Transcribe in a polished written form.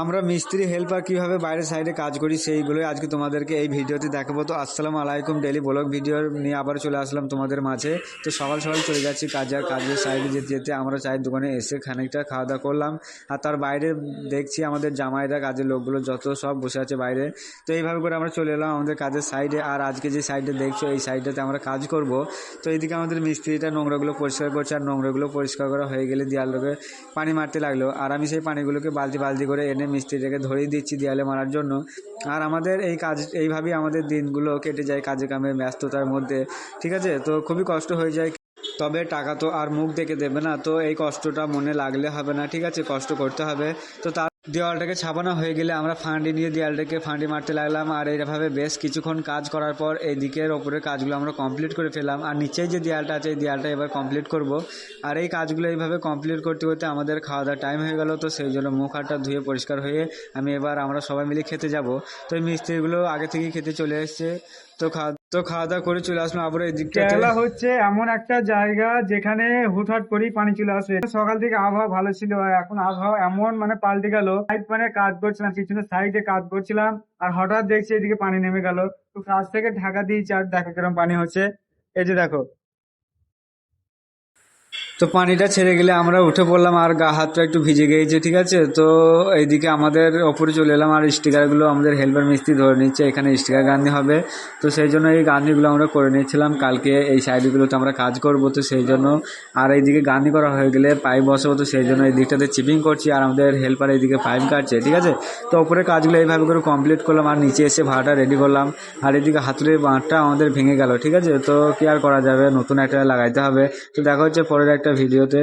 আমরা মিস্ত্রি হেল্পার কিভাবে বাইরের সাইডে কাজ করি সেইগুলোই আজকে তোমাদেরকে এই ভিডিওতে দেখাবো। তো আসসালামু আলাইকুম, ডেলি ব্লগ ভিডিও নিয়ে আবার চলে আসলাম তোমাদের মাঝে। তো সকাল সকাল চলে যাচ্ছি কাজের সাইডে যেতে যেতে আমরা চায়ের দোকানে এসে খানিকটা খাওয়া দাওয়া করলাম। আর তার বাইরে দেখছি আমাদের জামাইরা, কাজের লোকগুলো যত সব বসে আছে বাইরে। তো এইভাবে করে আমরা চলে এলাম আমাদের কাজের সাইডে। আর আজকে যে সাইডে দেখছো এই সাইডটাতে আমরা কাজ করব। তো এইদিকে আমাদের মিস্ত্রিটা নোংরাগুলো পরিষ্কার করছে, আর নোংরাগুলো পরিষ্কার করা হয়ে গেলে দেয়ালটাকে পানি মারতে লাগলো। আর আমি সেই পানিগুলোকে বালতি বালতি করে এনে মিস্ত্রিটাকে ধরিয়ে দিচ্ছি দেয়ালে মারার জন্য। আর আমাদের এই কাজ এইভাবেই আমাদের দিনগুলো কেটে যায় কাজে কামে ব্যস্ততার মধ্যে। ঠিক আছে, তো খুবই কষ্ট হয়ে যায়, তবে টাকা তো আর মুখ দেখে দেবে না, তো এই কষ্টটা মনে লাগলে হবে না। ঠিক আছে, কষ্ট করতে হবে। তো তার দেওয়ালটাকে ছাপানো হয়ে গেলে আমরা ফান্ডি নিয়ে দেওয়ালটাকে ফান্ডি মারতে লাগলাম। আর এইভাবে বেশ কিছুক্ষণ কাজ করার পর এই দিকের ওপরের কাজগুলো আমরা কমপ্লিট করে ফেললাম। আর নিচেই যে দেওয়ালটা আছে এই দেওয়ালটা এবার কমপ্লিট করব। আর এই কাজগুলো এইভাবে কমপ্লিট করতে করতে আমাদের খাওয়া দাওয়ার টাইম হয়ে গেল। তো সেই জন্য মুখ হাতটা ধুয়ে পরিষ্কার হয়ে আমরা সবাই মিলে খেতে যাব। তো এই মিস্ত্রিগুলো আগে থেকেই খেতে চলে এসছে। তো খাওয়া দাওয়া করে চলে আসলাম আবার এই দিকটাতে। কেরালা হচ্ছে এমন একটা জায়গা যেখানে হুটহাট করেই পানি চলে আসে। সকাল থেকে আবহাওয়া ভালো ছিল আর এখন আবহাওয়া এমন পাল্টে গেল। সাইড মানে কাজ করছিলাম, পিছনে সাইডে কাজ করছিলাম আর হঠাৎ দেখছি এদিকে পানি নেমে গেল। তো কাজ থেকে ঢাকা দিয়েছি আর দেখো কিরকম পানি হচ্ছে। এই যে দেখো। তো পানিটা ছেড়ে গেলে আমরা উঠে পড়লাম, আর গা হাতটা একটু ভিজে গিয়েছে। ঠিক আছে, তো এইদিকে আমাদের ওপরে চলে এলাম। আর স্টিকারগুলো আমাদের হেল্পার মিস্ত্রি ধরে নিচ্ছে, এখানে স্টিকার গাঁথনি হবে। তো সেই জন্য এই গাঁথনিগুলো আমরা করে নিচ্ছিলাম, কালকে এই সাইডগুলোতে আমরা কাজ করব। তো সেই জন্য আর এইদিকে গাঁথনি করা হয়ে গেলে পাইপ বসাবো। তো সেই জন্য এই দিকটাতে চিপিং করছি আর আমাদের হেল্পার এইদিকে পাইপ কাটছে। ঠিক আছে, তো ওপরে কাজগুলো এইভাবে করে কমপ্লিট করলাম আর নিচে এসে ভাড়াটা রেডি করলাম। আর এদিকে হাতুড়ির বাঁটটা আমাদের ভেঙে গেল। ঠিক আছে, তো কি আর করা যাবে, নতুন একটা লাগাইতে হবে। তো দেখা হচ্ছে পরের একটা ভিডিওতে।